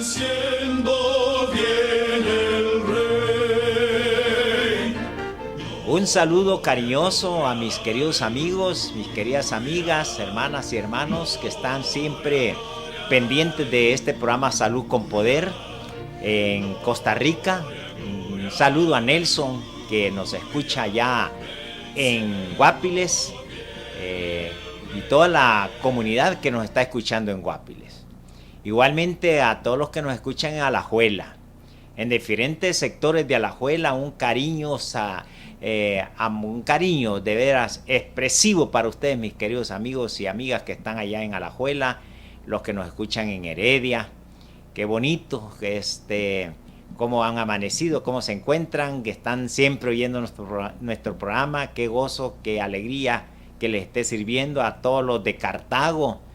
venciendo viene el Rey. Un saludo cariñoso a mis queridos amigos, mis queridas amigas, hermanas y hermanos que están siempre pendientes de este programa Salud con Poder en Costa Rica. Un saludo a Nelson, que nos escucha allá en Guapiles, y toda la comunidad que nos está escuchando en Guapiles. Igualmente a todos los que nos escuchan en Alajuela, en diferentes sectores de Alajuela, un cariño de veras expresivo para ustedes, mis queridos amigos y amigas que están allá en Alajuela, los que nos escuchan en Heredia. Qué bonito cómo han amanecido, cómo se encuentran, que están siempre oyendo nuestro programa. Qué gozo, qué alegría que les esté sirviendo a todos los de Cartago.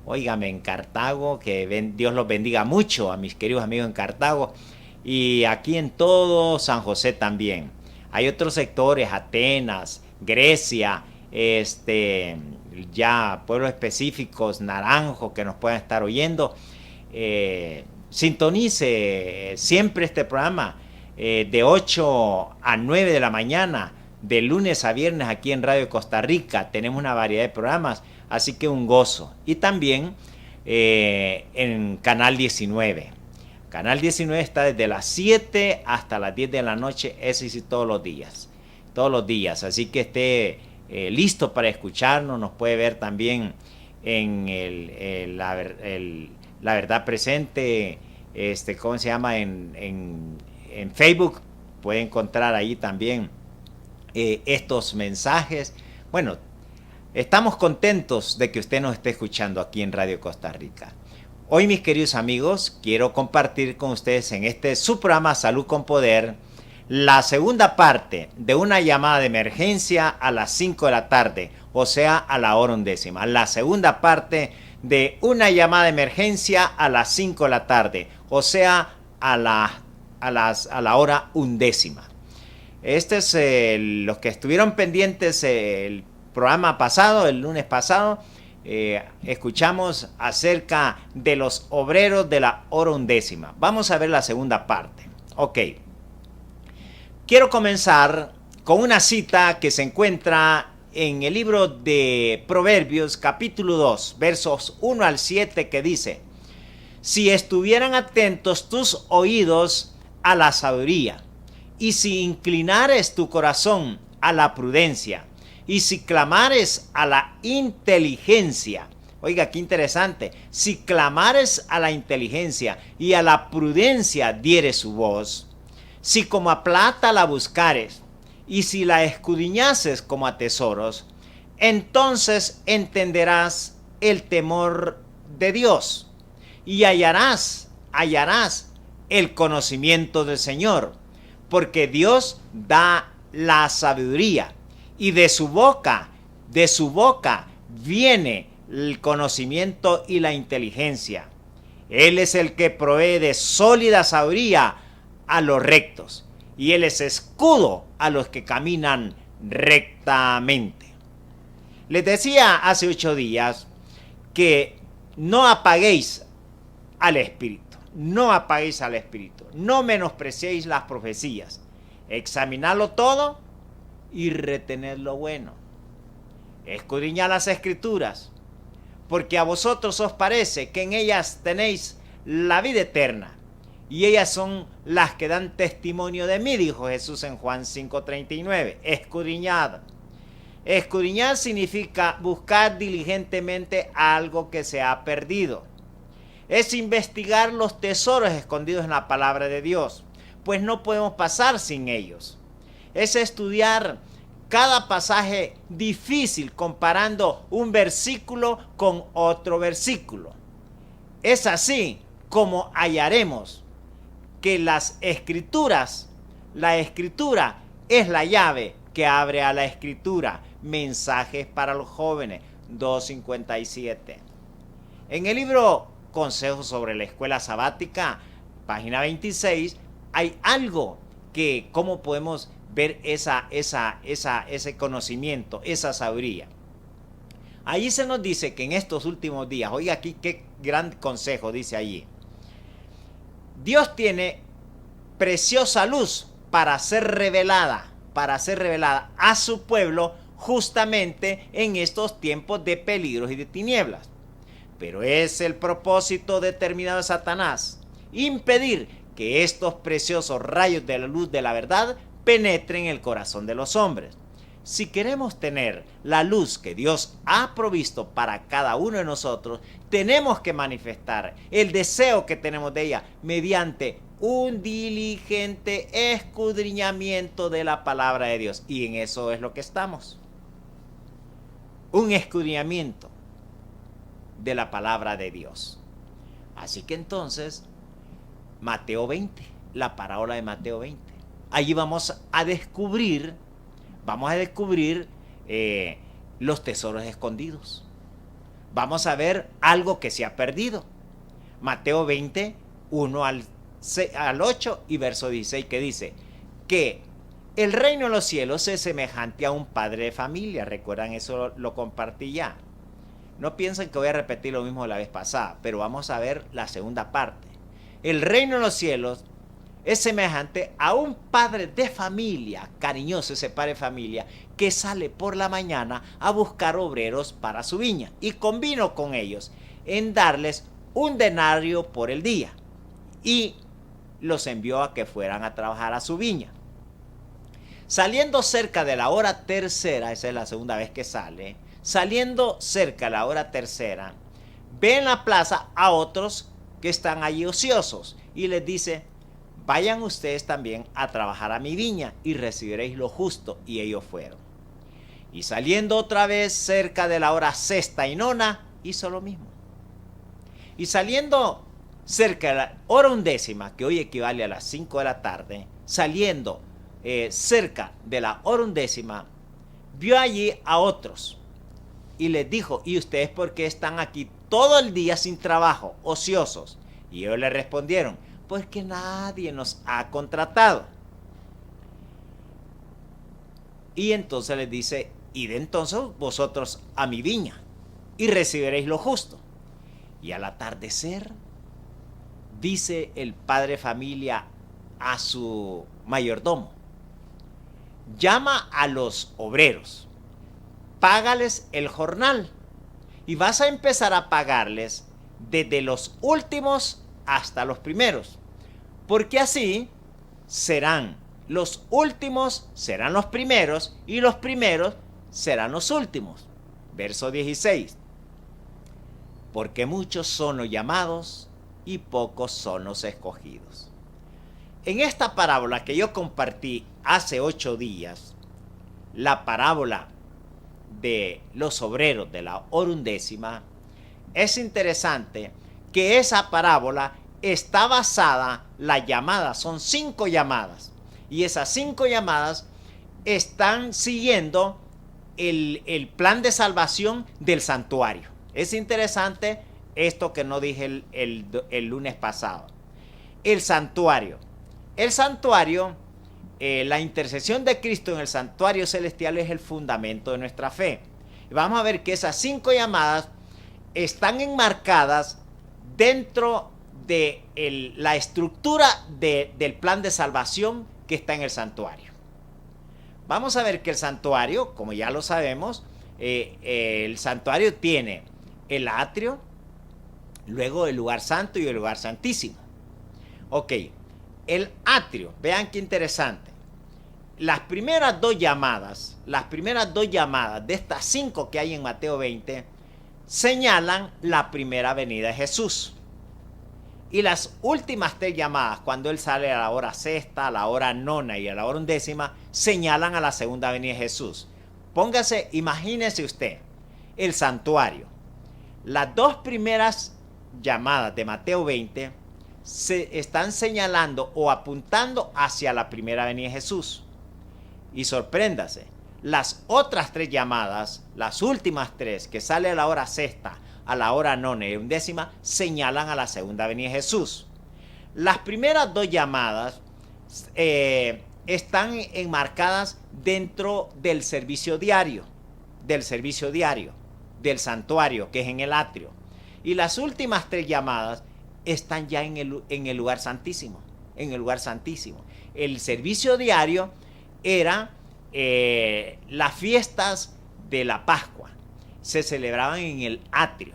Óigame, en Cartago, que Dios los bendiga mucho a mis queridos amigos en Cartago. Y aquí en todo San José también. Hay otros sectores, Atenas, Grecia, ya pueblos específicos, Naranjo, que nos puedan estar oyendo. Sintonice siempre este programa de 8 a 9 de la mañana, de lunes a viernes aquí en Radio Costa Rica. Tenemos una variedad de programas, así que un gozo. Y también en Canal 19. Canal 19 está desde las 7 hasta las 10 de la noche, eso sí, todos los días. Todos los días, así que esté listo para escucharnos. Nos puede ver también en La Verdad Presente, ¿cómo se llama? En Facebook. Puede encontrar ahí también estos mensajes. Bueno, estamos contentos de que usted nos esté escuchando aquí en Radio Costa Rica. Hoy, mis queridos amigos, quiero compartir con ustedes en su programa Salud con Poder la segunda parte de una llamada de emergencia a las 5 de la tarde, o sea, a la hora 11. La segunda parte de una llamada de emergencia a las 5 de la tarde, o sea, a la hora 11. Los que estuvieron pendientes el programa pasado, el lunes pasado, escuchamos acerca de los obreros de la hora 11. Vamos a ver la segunda parte. Ok. Quiero comenzar con una cita que se encuentra en el libro de Proverbios, capítulo 2, versos 1 al 7, que dice: si estuvieran atentos tus oídos a la sabiduría, y si inclinares tu corazón a la prudencia, y si clamares a la inteligencia. Oiga, qué interesante. Si clamares a la inteligencia y a la prudencia dieres su voz, si como a plata la buscares, y si la escudriñases como a tesoros, entonces entenderás el temor de Dios, y hallarás el conocimiento del Señor, porque Dios da la sabiduría, y de su boca viene el conocimiento y la inteligencia. Él es el que provee de sólida sabiduría a los rectos, y Él es escudo a los que caminan rectamente. Les decía hace 8 días que no apaguéis al Espíritu, no menospreciéis las profecías, examinadlo todo y retened lo bueno. Escudriñad las Escrituras, porque a vosotros os parece que en ellas tenéis la vida eterna, y ellas son las que dan testimonio de mí, dijo Jesús en Juan 5:39. Escudriñad. Escudriñar significa buscar diligentemente algo que se ha perdido. Es investigar los tesoros escondidos en la palabra de Dios, pues no podemos pasar sin ellos. Es estudiar cada pasaje difícil comparando un versículo con otro versículo. Es así como hallaremos que la escritura es la llave que abre a la escritura. Mensajes para los jóvenes, 257. En el libro Consejos sobre la Escuela Sabática, página 26, hay algo que, cómo podemos ver ese conocimiento, esa sabiduría. Allí se nos dice que en estos últimos días, oiga aquí qué gran consejo dice allí, Dios tiene preciosa luz para ser revelada a su pueblo justamente en estos tiempos de peligros y de tinieblas. Pero es el propósito determinado de Satanás impedir que estos preciosos rayos de la luz de la verdad penetren en el corazón de los hombres. Si queremos tener la luz que Dios ha provisto para cada uno de nosotros, tenemos que manifestar el deseo que tenemos de ella mediante un diligente escudriñamiento de la palabra de Dios. Y en eso es lo que estamos. Un escudriñamiento de la palabra de Dios. Así que entonces, Mateo 20, la parábola de Mateo 20. Allí vamos a descubrir los tesoros escondidos. Vamos a ver algo que se ha perdido. Mateo 20, 1 al 8 y verso 16, que dice que el reino de los cielos es semejante a un padre de familia. ¿Recuerdan? Eso lo compartí ya. No piensen que voy a repetir lo mismo de la vez pasada, pero vamos a ver la segunda parte. El reino de los cielos es semejante a un padre de familia, cariñoso ese padre de familia, que sale por la mañana a buscar obreros para su viña y convino con ellos en darles un denario por el día y los envió a que fueran a trabajar a su viña. Saliendo cerca de la hora tercera, esa es la segunda vez que sale, saliendo cerca de la hora tercera, ve en la plaza a otros que están allí ociosos y les dice: vayan ustedes también a trabajar a mi viña y recibiréis lo justo. Y ellos fueron. Y saliendo otra vez cerca de la hora sexta y nona, hizo lo mismo. Y saliendo cerca de la hora undécima, que hoy equivale a las 5 de la tarde, saliendo cerca de la hora undécima, vio allí a otros y les dijo: ¿y ustedes por qué están aquí todo el día sin trabajo, ociosos? Y ellos le respondieron: pues que nadie nos ha contratado. Y entonces les dice: id entonces vosotros a mi viña y recibiréis lo justo. Y al atardecer, dice el padre de familia a su mayordomo: llama a los obreros, págales el jornal y vas a empezar a pagarles desde los últimos hasta los primeros, porque así serán los últimos serán los primeros y los primeros serán los últimos. Verso 16. Porque muchos son los llamados y pocos son los escogidos. En esta parábola que yo compartí hace 8 días, la parábola de los obreros de la hora undécima, es interesante que esa parábola está basada, las llamadas, son 5 llamadas, y esas 5 llamadas están siguiendo el plan de salvación del santuario. Es interesante esto que no dije el lunes pasado. El santuario, la intercesión de Cristo en el santuario celestial es el fundamento de nuestra fe. Y vamos a ver que esas 5 llamadas están enmarcadas dentro de la estructura del plan de salvación que está en el santuario. Vamos a ver que el santuario, como ya lo sabemos, el santuario tiene el atrio, luego el lugar santo y el lugar santísimo. Ok, el atrio, vean qué interesante. Las primeras dos llamadas de estas 5 que hay en Mateo 20, señalan la primera venida de Jesús. Y las últimas 3 llamadas, cuando Él sale a la hora sexta, a la hora nona y a la hora undécima, señalan a la segunda venida de Jesús. Imagínese usted, el santuario. Las 2 primeras llamadas de Mateo 20 se están señalando o apuntando hacia la primera venida de Jesús. Y sorpréndase, las otras 3 llamadas, las últimas 3, que sale a la hora sexta, a la hora nona y undécima, señalan a la segunda venida de Jesús. Las primeras 2 llamadas están enmarcadas dentro del servicio diario, del santuario, que es en el atrio. Y las últimas 3 llamadas están ya en el lugar santísimo. En el lugar santísimo. El servicio diario era las fiestas de la Pascua. Se celebraban en el atrio.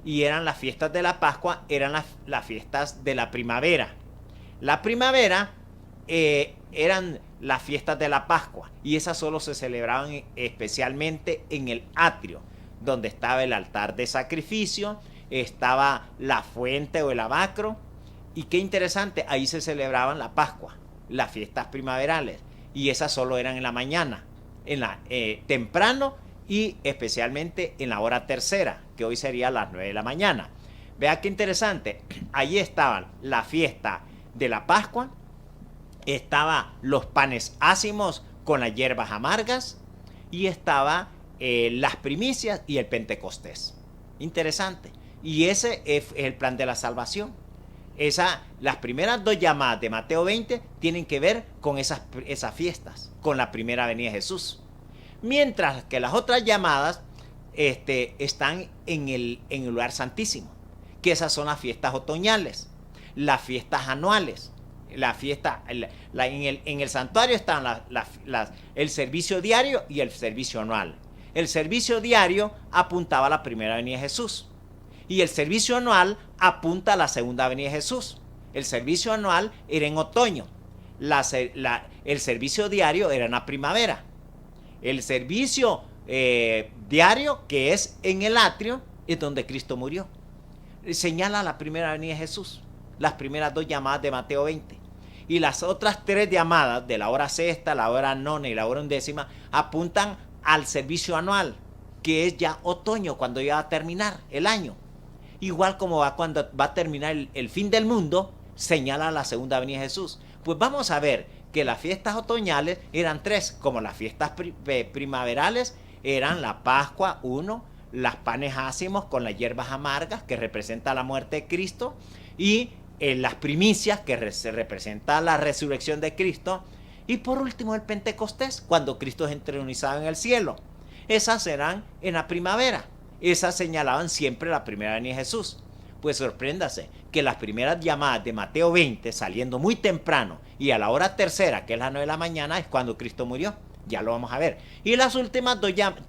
Y eran las fiestas de la Pascua, eran las fiestas de la primavera. La primavera eran las fiestas de la Pascua. Y esas solo se celebraban especialmente en el atrio, donde estaba el altar de sacrificio, estaba la fuente o el lavacro. Y qué interesante, ahí se celebraban la Pascua, las fiestas primaverales. Y esas solo eran en la mañana, temprano, y especialmente en la hora tercera, que hoy sería a las 9 de la mañana. Vea qué interesante, allí estaban la fiesta de la Pascua, estaba los panes ácimos con las hierbas amargas, y estaba las primicias y el Pentecostés. Interesante. Y ese es el plan de la salvación. Las primeras dos llamadas de Mateo 20 tienen que ver con esas fiestas, con la primera venida de Jesús. Mientras que las otras llamadas están en el lugar santísimo, que esas son las fiestas otoñales, las fiestas anuales. En el santuario están el servicio diario y el servicio anual. El servicio diario apuntaba a la primera venida de Jesús. Y el servicio anual apunta a la segunda venida de Jesús. El servicio anual era en otoño. El servicio diario era en la primavera. El servicio diario, que es en el atrio, es donde Cristo murió. Señala la primera venida de Jesús. Las primeras dos llamadas de Mateo 20. Y las otras tres llamadas, de la hora sexta, la hora nona y la hora undécima, apuntan al servicio anual, que es ya otoño, cuando ya va a terminar el año. Igual como cuando va a terminar el fin del mundo, señala la segunda venida de Jesús. Pues vamos a ver que las fiestas otoñales eran tres, como las fiestas primaverales eran la Pascua, las panes ácimos con las hierbas amargas, que representa la muerte de Cristo, y las primicias, que se representa la resurrección de Cristo, y por último el Pentecostés, cuando Cristo es entronizado en el cielo. Esas serán en la primavera. Esas señalaban siempre la primera venida de Jesús. Pues sorpréndase que las primeras llamadas de Mateo 20, saliendo muy temprano, y a la hora tercera, que es las 9 de la mañana, es cuando Cristo murió. Ya lo vamos a ver. Y las últimas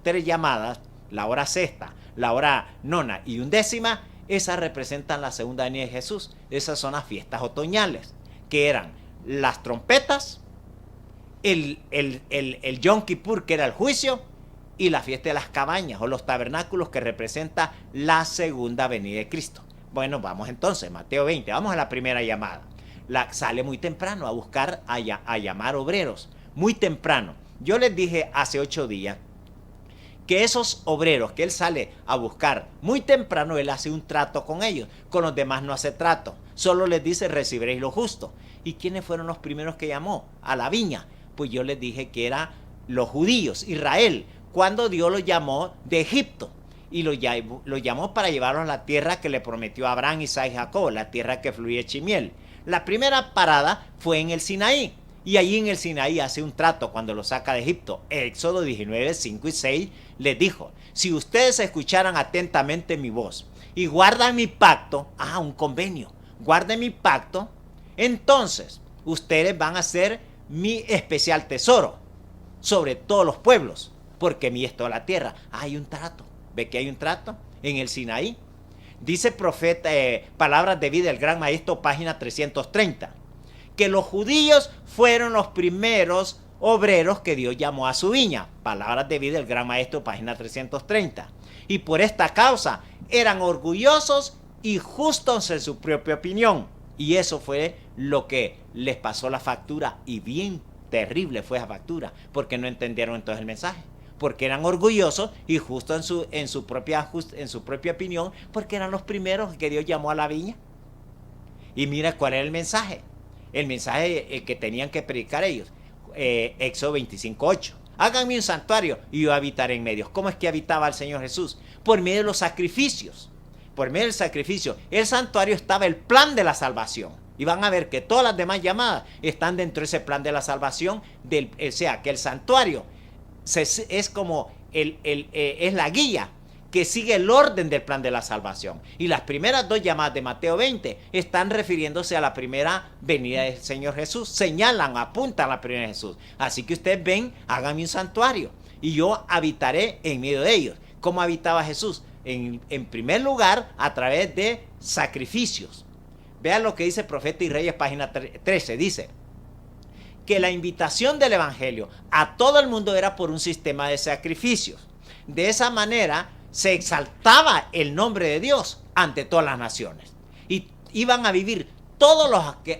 tres llamadas, la hora sexta, la hora nona y undécima, esas representan la segunda venida de Jesús. Esas son las fiestas otoñales, que eran las trompetas, el Yom Kippur, que era el juicio, y la fiesta de las cabañas o los tabernáculos, que representa la segunda venida de Cristo. Bueno, vamos entonces, Mateo 20, vamos a la primera llamada. Sale muy temprano a buscar, a llamar obreros, muy temprano. Yo les dije hace 8 días que esos obreros que él sale a buscar muy temprano, él hace un trato con ellos. Con los demás no hace trato, solo les dice: recibiréis lo justo. ¿Y quiénes fueron los primeros que llamó a la viña? Pues yo les dije que eran los judíos, Israel, cuando Dios los llamó de Egipto, y los llamó para llevarlos a la tierra que le prometió a Abraham, Isaac y Jacob, la tierra que fluye leche y miel. La primera parada fue en el Sinaí, y allí en el Sinaí hace un trato cuando los saca de Egipto. Éxodo 19, 5 y 6 les dijo: si ustedes escucharan atentamente mi voz y guardan mi pacto, un convenio, guarden mi pacto, entonces ustedes van a ser mi especial tesoro sobre todos los pueblos, porque mí es toda la tierra. Hay un trato. ¿Ve que hay un trato en el Sinaí? Dice Palabras de Vida del Gran Maestro, página 330, que los judíos fueron los primeros obreros que Dios llamó a su viña. Palabras de Vida del Gran Maestro, página 330. Y por esta causa eran orgullosos y justos en su propia opinión. Y eso fue lo que les pasó la factura, y bien terrible fue esa factura, porque no entendieron entonces el mensaje. Porque eran orgullosos y justos en su propia opinión, porque eran los primeros que Dios llamó a la viña. Y mira cuál era el mensaje. El mensaje que tenían que predicar ellos. Éxodo 25:8. Háganme un santuario y yo habitaré en medio. ¿Cómo es que habitaba el Señor Jesús? Por medio de los sacrificios. Por medio del sacrificio. El santuario estaba el plan de la salvación. Y van a ver que todas las demás llamadas están dentro de ese plan de la salvación. O sea, que el santuario es como es la guía que sigue el orden del plan de la salvación. Y las primeras dos llamadas de Mateo 20 están refiriéndose a la primera venida del Señor Jesús. Señalan, apuntan a la primera de Jesús. Así que ustedes ven, háganme un santuario y yo habitaré en medio de ellos. ¿Cómo habitaba Jesús? En primer lugar, a través de sacrificios. Vean lo que dice Profeta y Reyes, página 13. Dice que la invitación del Evangelio a todo el mundo era por un sistema de sacrificios. De esa manera se exaltaba el nombre de Dios ante todas las naciones. Y iban a vivir todos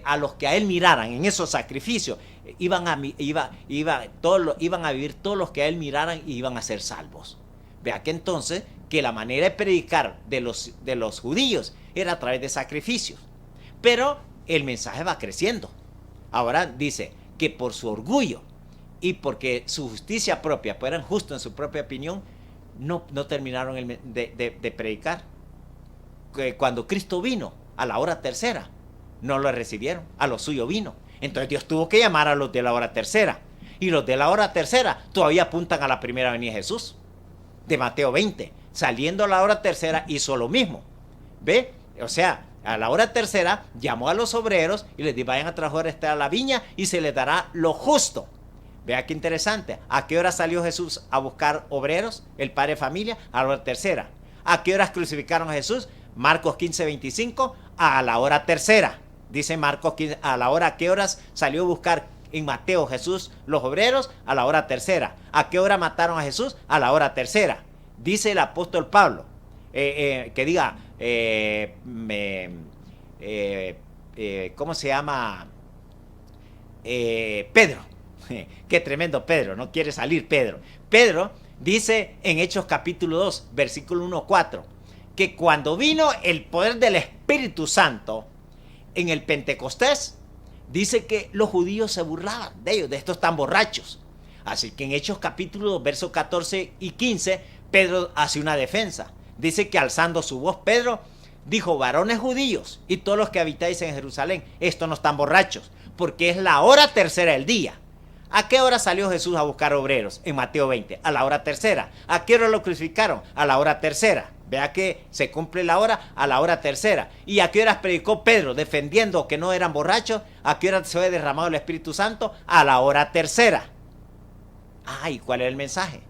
a los que a él miraran en esos sacrificios. Iban a vivir todos los que a él miraran y iban a ser salvos. Vea que entonces que la manera de predicar de los judíos era a través de sacrificios. Pero el mensaje va creciendo. Ahora dice que por su orgullo y porque su justicia propia, pues eran justos en su propia opinión, no terminaron de predicar. Que cuando Cristo vino a la hora tercera, no lo recibieron, a lo suyo vino. Entonces Dios tuvo que llamar a los de la hora tercera. Y los de la hora tercera todavía apuntan a la primera venida de Jesús. De Mateo 20. Saliendo a la hora tercera hizo lo mismo. ¿Ve? O sea, a la hora tercera llamó a los obreros y les dijo: vayan a trabajar a la viña y se les dará lo justo. Vea qué interesante. ¿A qué hora salió Jesús a buscar obreros? El padre de familia, a la hora tercera. ¿A qué horas crucificaron a Jesús? Marcos 15:25, a la hora tercera. Dice Marcos 15, a la hora, ¿a qué horas salió a buscar en Mateo Jesús los obreros? A la hora tercera. ¿A qué hora mataron a Jesús? A la hora tercera. Dice el apóstol Pablo, que diga, ¿cómo se llama? Pedro. Qué tremendo Pedro, no quiere salir Pedro. Pedro dice en Hechos capítulo 2, versículo 1-4, que cuando vino el poder del Espíritu Santo en el Pentecostés, dice que los judíos se burlaban de ellos, de estos tan borrachos. Así que en Hechos capítulo 2, versos 14 y 15, Pedro hace una defensa. Dice que alzando su voz, Pedro dijo: varones judíos y todos los que habitáis en Jerusalén, estos no están borrachos, porque es la hora tercera del día. ¿A qué hora salió Jesús a buscar obreros? En Mateo 20, a la hora tercera. ¿A qué hora lo crucificaron? A la hora tercera. Vea que se cumple la hora a la hora tercera. ¿Y a qué horas predicó Pedro defendiendo que no eran borrachos? ¿A qué hora se fue derramado el Espíritu Santo? A la hora tercera. ¿Y cuál era el mensaje?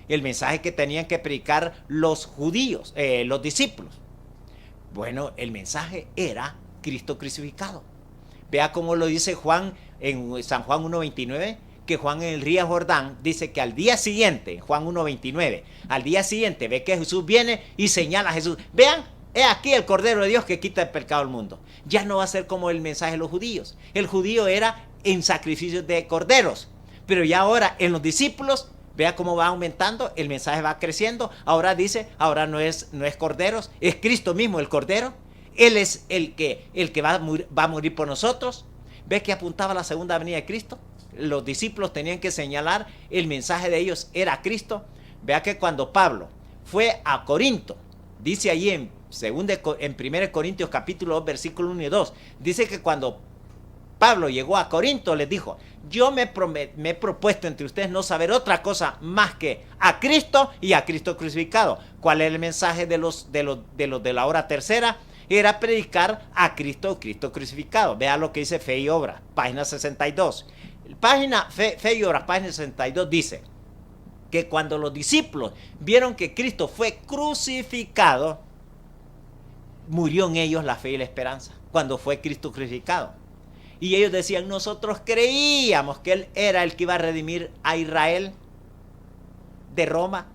El mensaje que tenían que predicar los judíos, los discípulos. Bueno, el mensaje era Cristo crucificado. Vea cómo lo dice Juan en San Juan 1:29, que Juan en el río Jordán dice que al día siguiente, Juan 1:29, al día siguiente ve que Jesús viene y señala a Jesús. Vean, he aquí el Cordero de Dios que quita el pecado del mundo. Ya no va a ser como el mensaje de los judíos. El judío era en sacrificios de corderos, pero ya ahora en los discípulos, vea cómo va aumentando, el mensaje va creciendo. Ahora dice, ahora no es corderos, es Cristo mismo el Cordero. Él es el que va a morir por nosotros. ¿Ves que apuntaba a la segunda venida de Cristo? Los discípulos tenían que señalar, el mensaje de ellos era Cristo. Vea que cuando Pablo fue a Corinto, dice allí en 1 Corintios capítulo 2, versículo 1 y 2, dice que cuando Pablo llegó a Corinto les dijo: yo me he propuesto entre ustedes no saber otra cosa más que a Cristo y a Cristo crucificado. ¿Cuál es el mensaje de los de la hora tercera? Era predicar a Cristo crucificado. Vea lo que dice Fe y Obra, página 62. Página Fe y Obra, página 62 dice que cuando los discípulos vieron que Cristo fue crucificado, murió en ellos la fe y la esperanza. Cuando fue Cristo crucificado. Y ellos decían: nosotros creíamos que Él era el que iba a redimir a Israel de Roma.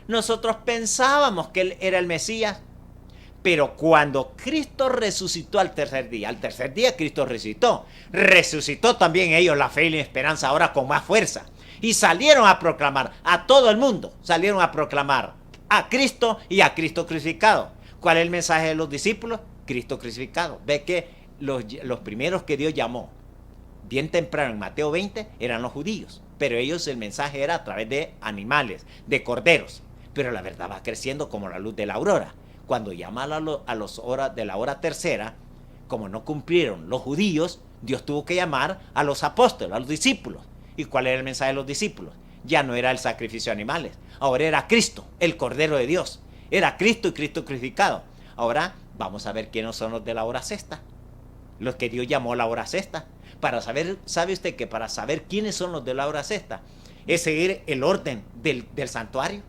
Nosotros pensábamos que Él era el Mesías. Pero cuando Cristo resucitó al tercer día Cristo resucitó también ellos la fe y la esperanza ahora con más fuerza. Y salieron a proclamar a todo el mundo, salieron a proclamar a Cristo y a Cristo crucificado. ¿Cuál es el mensaje de los discípulos? Cristo crucificado. Ve que los primeros que Dios llamó bien temprano en Mateo 20 eran los judíos, pero ellos el mensaje era a través de animales, de corderos. Pero la verdad va creciendo como la luz de la aurora. Cuando llama a los horas de la hora tercera, como no cumplieron los judíos, Dios tuvo que llamar a los apóstoles, a los discípulos. ¿Y cuál era el mensaje de los discípulos? ya no era el sacrificio de animales. Ahora era Cristo, el Cordero de Dios. Era Cristo y Cristo crucificado. Ahora vamos a ver quiénes son los de la hora sexta. Los que Dios llamó la hora sexta. Para saber, ¿sabe usted que para saber quiénes son los de la hora sexta es seguir el orden del santuario?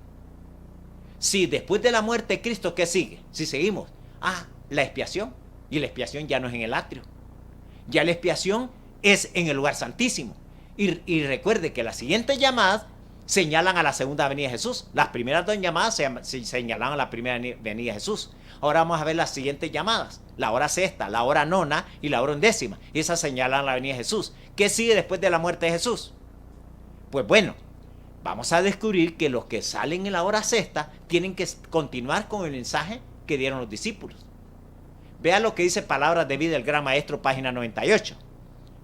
Si después de la muerte de Cristo, ¿qué sigue? Si seguimos, la expiación. Y la expiación ya no es en el atrio. Ya la expiación es en el lugar santísimo. Y recuerde que las siguientes llamadas señalan a la segunda venida de Jesús. Las primeras dos llamadas señalan a la primera venida de Jesús. Ahora vamos a ver las siguientes llamadas. La hora sexta, la hora nona y la hora undécima. Y esas señalan la venida de Jesús. ¿Qué sigue después de la muerte de Jesús? Pues bueno, vamos a descubrir que los que salen en la hora sexta tienen que continuar con el mensaje que dieron los discípulos. Vea lo que dice Palabras de Vida del Gran Maestro, página 98,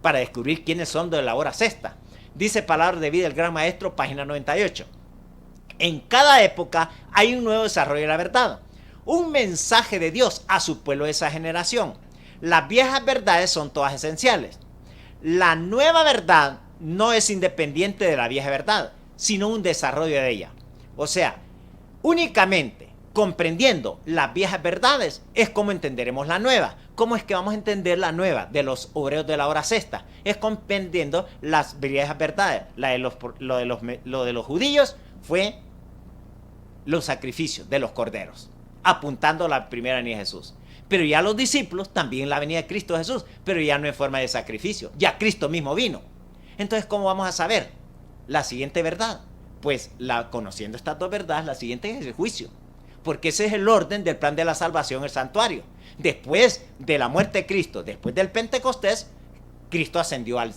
para descubrir quiénes son de la hora sexta. Dice Palabras de Vida del Gran Maestro, página 98. En cada época hay un nuevo desarrollo de la verdad, un mensaje de Dios a su pueblo de esa generación. Las viejas verdades son todas esenciales. La nueva verdad no es independiente de la vieja verdad, sino un desarrollo de ella. O sea, únicamente comprendiendo las viejas verdades es como entenderemos la nueva. ¿Cómo es que vamos a entender la nueva de los obreros de la hora sexta? Es comprendiendo las viejas verdades. Lo de los judíos fue los sacrificios de los corderos, apuntando a la primera venida de Jesús. Pero ya los discípulos, también la venida de Cristo Jesús, pero ya no en forma de sacrificio. Ya Cristo mismo vino. Entonces, ¿cómo vamos a saber la siguiente verdad? Pues conociendo estas dos verdades, la siguiente es el juicio. Porque ese es el orden del plan de la salvación, el santuario. Después de la muerte de Cristo, después del Pentecostés, Cristo ascendió al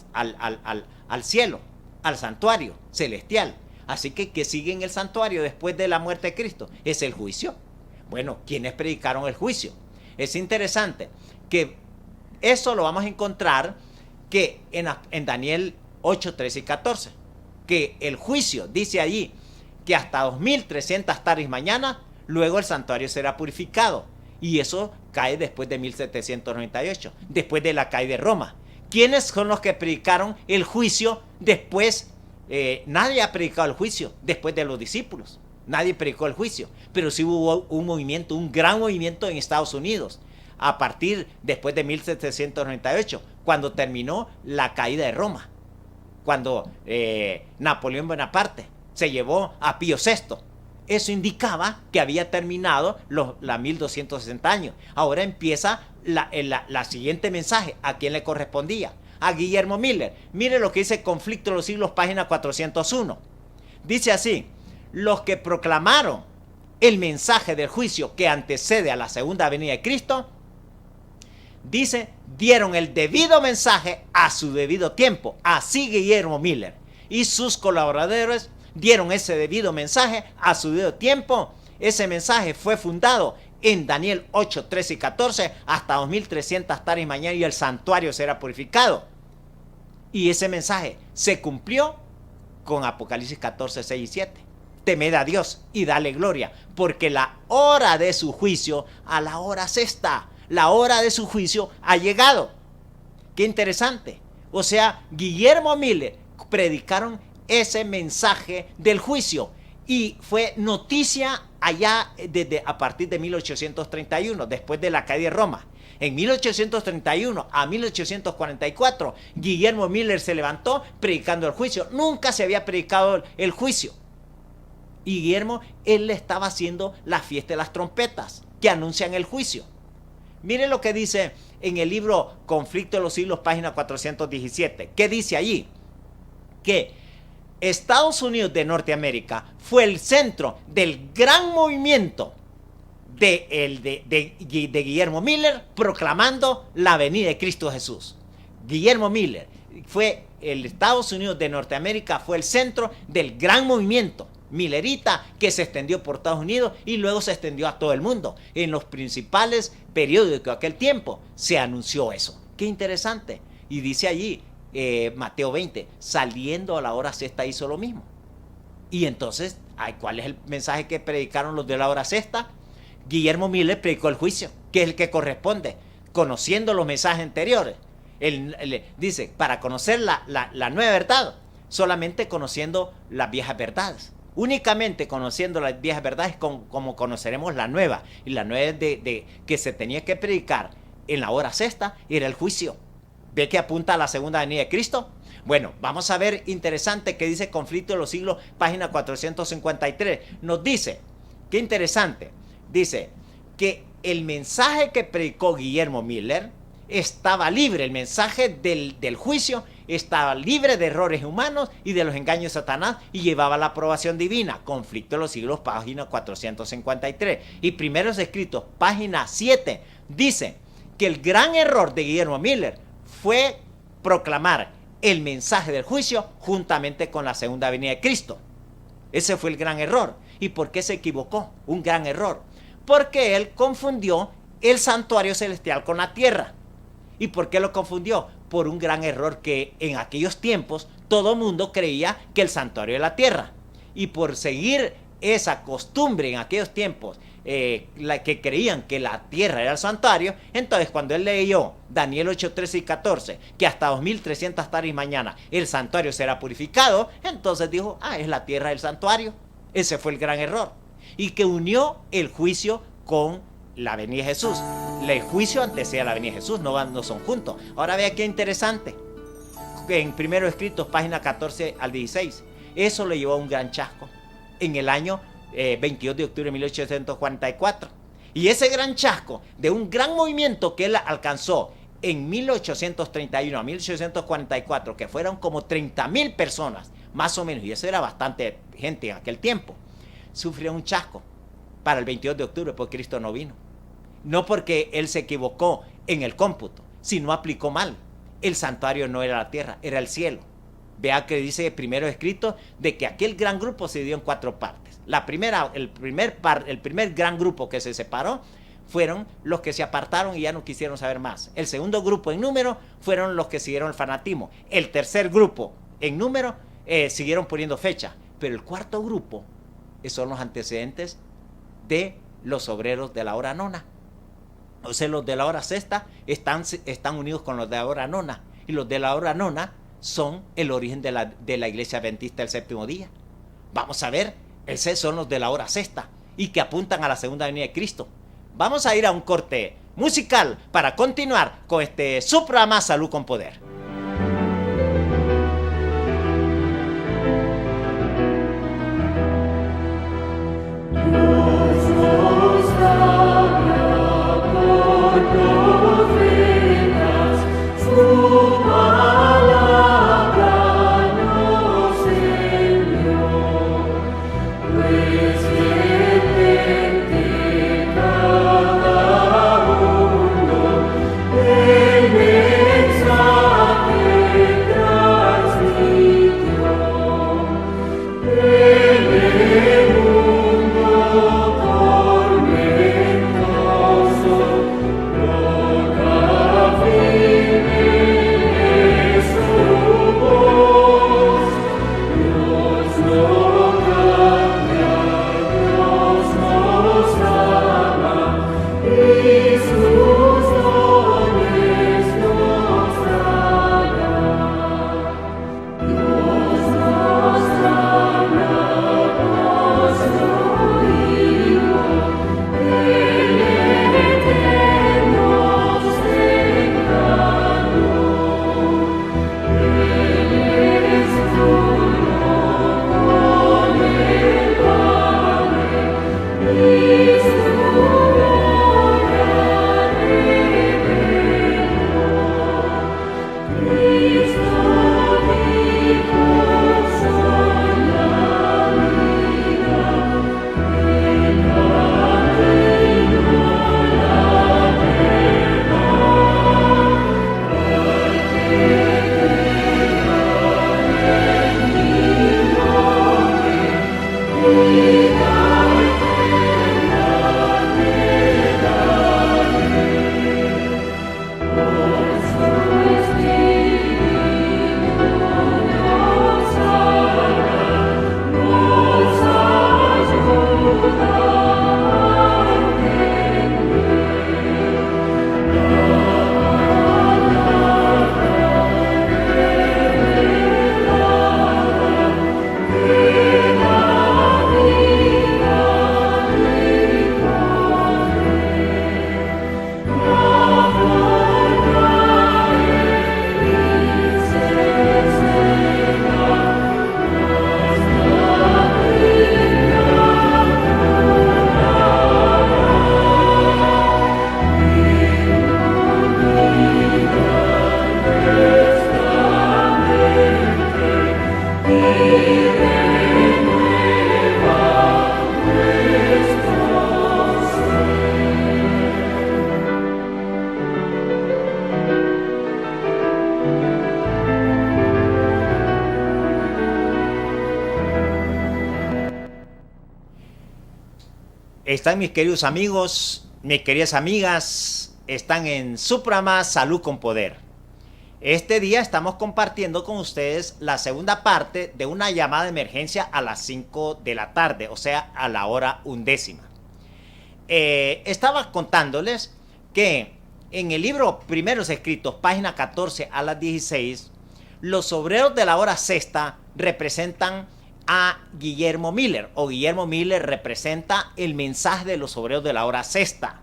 cielo, al santuario celestial. Así que, ¿qué sigue en el santuario después de la muerte de Cristo? Es el juicio. Bueno, ¿quiénes predicaron el juicio? Es interesante que eso lo vamos a encontrar que en Daniel 8, 13 y 14. Que el juicio dice allí que hasta 2300 tardes mañana, luego el santuario será purificado. Y eso cae después de 1798, después de la caída de Roma. ¿Quiénes son los que predicaron el juicio después? Nadie ha predicado el juicio después de los discípulos. Nadie predicó el juicio. Pero sí hubo un movimiento, un gran movimiento en Estados Unidos. A partir después de 1798, cuando terminó la caída de Roma. Cuando Napoleón Bonaparte se llevó a Pío VI. Eso indicaba que había terminado los 1260 años. Ahora empieza la siguiente mensaje. ¿A quién le correspondía? A Guillermo Miller. Mire lo que dice Conflicto de los Siglos, página 401. Dice así: los que proclamaron el mensaje del juicio que antecede a la segunda venida de Cristo, dice, dieron el debido mensaje a su debido tiempo. Así Guillermo Miller y sus colaboradores dieron ese debido mensaje a su debido tiempo. Ese mensaje fue fundado en Daniel 8, 13 y 14 hasta 2300 tardes mañana y el santuario será purificado. Y ese mensaje se cumplió con Apocalipsis 14, 6 y 7. Temed a Dios y dale gloria, porque la hora de su juicio a la hora sexta. La hora de su juicio ha llegado. Qué interesante. O sea, Guillermo Miller predicaron ese mensaje del juicio y fue noticia allá a partir de 1831, después de la caída de Roma. En 1831 a 1844, Guillermo Miller se levantó predicando el juicio. Nunca se había predicado el juicio. Y Guillermo, él le estaba haciendo la fiesta de las trompetas que anuncian el juicio. Miren lo que dice en el libro Conflicto de los Siglos, página 417. ¿Qué dice allí? Que Estados Unidos de Norteamérica fue el centro del gran movimiento de Guillermo Miller proclamando la venida de Cristo Jesús. Guillermo Miller fue el Estados Unidos de Norteamérica, fue el centro del gran movimiento millerita que se extendió por Estados Unidos y luego se extendió a todo el mundo. En los principales periódicos de aquel tiempo se anunció eso. Qué interesante. Y dice allí Mateo 20, saliendo a la hora sexta hizo lo mismo. Y entonces, ¿cuál es el mensaje que predicaron los de la hora sexta? Guillermo Miller predicó el juicio, que es el que corresponde, conociendo los mensajes anteriores. Él dice, para conocer la nueva verdad, solamente conociendo las viejas verdades. Únicamente conociendo las viejas verdades como conoceremos la nueva. Y la nueva es de que se tenía que predicar en la hora sexta, era el juicio. ¿Ve que apunta a la segunda venida de Cristo? Bueno, vamos a ver, interesante, que dice Conflicto de los Siglos, página 453. Nos dice, qué interesante, dice que el mensaje que predicó Guillermo Miller estaba libre, el mensaje del juicio estaba libre de errores humanos y de los engaños de Satanás y llevaba la aprobación divina. Conflicto de los Siglos, página 453. Y Primeros Escritos, página 7, dice que el gran error de Guillermo Miller fue proclamar el mensaje del juicio juntamente con la segunda venida de Cristo. Ese fue el gran error. ¿Y por qué se equivocó? Un gran error. Porque él confundió el santuario celestial con la tierra. ¿Y por qué lo confundió? Por un gran error que en aquellos tiempos todo mundo creía que el santuario era la tierra. Y por seguir esa costumbre en aquellos tiempos, que creían que la tierra era el santuario, entonces cuando él leyó Daniel 8, 13 y 14, que hasta 2300 tardes y mañana el santuario será purificado, entonces dijo, es la tierra del santuario. Ese fue el gran error. Y que unió el juicio con la venida de Jesús. El juicio antecede a la venida de Jesús, no son juntos. Ahora vea qué interesante. En Primeros Escritos, página 14 al 16, eso le llevó a un gran chasco en el año 22 de octubre de 1844. Y ese gran chasco de un gran movimiento que él alcanzó en 1831 a 1844, que fueron como 30,000 personas, más o menos, y eso era bastante gente en aquel tiempo, sufrió un chasco para el 22 de octubre porque Cristo no vino. No porque él se equivocó en el cómputo, sino aplicó mal. El santuario no era la tierra, era el cielo. Vea que dice primero escrito de que aquel gran grupo se dividió en 4 partes. El primer gran grupo que se separó fueron los que se apartaron y ya no quisieron saber más. El segundo grupo en número fueron los que siguieron el fanatismo. El tercer grupo en número siguieron poniendo fecha. Pero el cuarto grupo son los antecedentes de los obreros de la hora nona. O sea, los de la hora sexta están unidos con los de la hora nona. Y los de la hora nona son el origen de la iglesia adventista del séptimo día. Vamos a ver, esos son los de la hora sexta y que apuntan a la segunda venida de Cristo. Vamos a ir a un corte musical para continuar con su programa Salud con Poder. El mensaje están mis queridos amigos, mis queridas amigas? Están en su programa Salud con Poder. Este día estamos compartiendo con ustedes la segunda parte de una llamada de emergencia a las 5 de la tarde, o sea, a la hora 11. Estaba contándoles que en el libro Primeros Escritos, página 14 a las 16, los obreros de la hora sexta representan a Guillermo Miller, o Guillermo Miller representa el mensaje de los obreros de la hora sexta,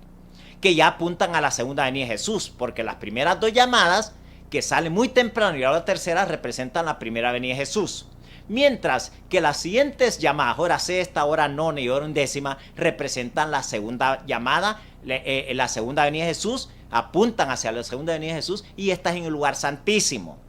que ya apuntan a la segunda venida de Jesús, porque las primeras dos llamadas, que salen muy temprano, y la hora tercera, representan la primera venida de Jesús. Mientras que las siguientes llamadas, hora sexta, hora nona y hora undécima, representan la segunda llamada, la segunda venida de Jesús, apuntan hacia la segunda venida de Jesús, y esta es en el lugar santísimo,